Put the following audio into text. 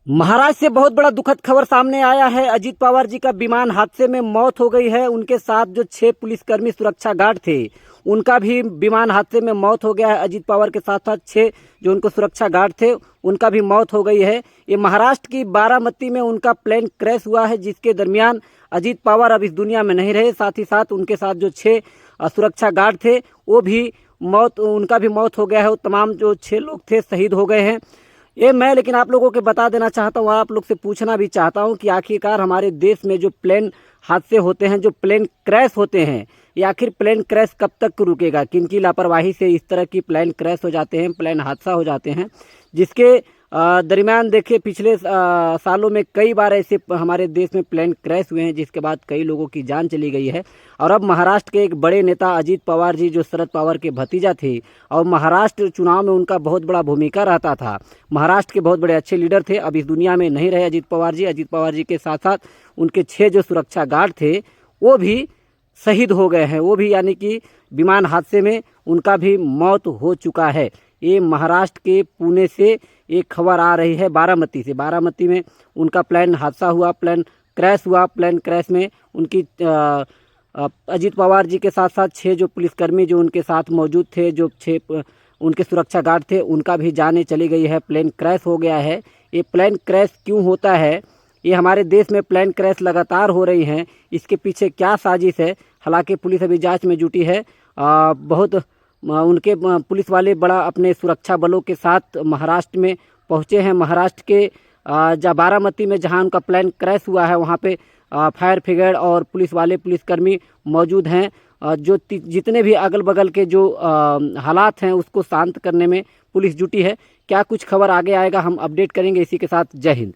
महाराष्ट्र से बहुत बड़ा दुखद खबर सामने आया है। अजीत पवार जी का विमान हादसे में मौत हो गई है। उनके साथ जो 6 पुलिसकर्मी सुरक्षा गार्ड थे उनका भी विमान हादसे में मौत हो गया है। अजीत पवार के साथ साथ 6 जो उनको सुरक्षा गार्ड थे उनका भी मौत हो गई है। ये महाराष्ट्र की बारामती में उनका प्लेन क्रैश हुआ है, जिसके दरमियान अजीत पवार अब इस दुनिया में नहीं रहे। साथ ही साथ उनके साथ जो 6 सुरक्षा गार्ड थे वो भी उनका भी मौत हो गया है। वो तमाम जो 6 लोग थे शहीद हो गए हैं। ये मैं लेकिन आप लोगों को बता देना चाहता हूँ, आप लोग से पूछना भी चाहता हूँ कि आखिरकार हमारे देश में जो प्लेन हादसे होते हैं, जो प्लेन क्रैश होते हैं, ये आखिर प्लेन क्रैश कब तक रुकेगा? किनकी लापरवाही से इस तरह की प्लेन क्रैश हो जाते हैं, प्लेन हादसा हो जाते हैं, जिसके दरमियान देखिए पिछले सालों में कई बार ऐसे हमारे देश में प्लेन क्रैश हुए हैं, जिसके बाद कई लोगों की जान चली गई है। और अब महाराष्ट्र के एक बड़े नेता अजीत पवार जी, जो शरद पवार के भतीजा थे और महाराष्ट्र चुनाव में उनका बहुत बड़ा भूमिका रहता था, महाराष्ट्र के बहुत बड़े अच्छे लीडर थे, अब इस दुनिया में नहीं रहे अजीत पवार जी। अजीत पवार जी के साथ साथ उनके 6 जो सुरक्षा गार्ड थे वो भी शहीद हो गए हैं। वो भी यानी कि विमान हादसे में उनका भी मौत हो चुका है। ये महाराष्ट्र के पुणे से एक खबर आ रही है, बारामती से। बारामती में उनका प्लेन हादसा हुआ, प्लेन क्रैश हुआ। प्लेन क्रैश में उनकी अजीत पवार जी के साथ साथ 6 जो पुलिसकर्मी जो उनके साथ मौजूद थे, जो 6 उनके सुरक्षा गार्ड थे, उनका भी जाने चली गई है। प्लेन क्रैश हो गया है। ये प्लेन क्रैश क्यों होता है? ये हमारे देश में प्लेन क्रैश लगातार हो रही हैं, इसके पीछे क्या साजिश है? हालांकि पुलिस अभी जांच में जुटी है। उनके पुलिस वाले बड़ा अपने सुरक्षा बलों के साथ महाराष्ट्र में पहुंचे हैं। महाराष्ट्र के बारामती में जहां उनका प्लेन क्रैश हुआ है, वहां पे फायर ब्रिगेड और पुलिस वाले पुलिसकर्मी मौजूद हैं। जो जितने भी अगल बगल के जो हालात हैं उसको शांत करने में पुलिस जुटी है। क्या कुछ खबर आगे आएगा हम अपडेट करेंगे। इसी के साथ जय हिंद।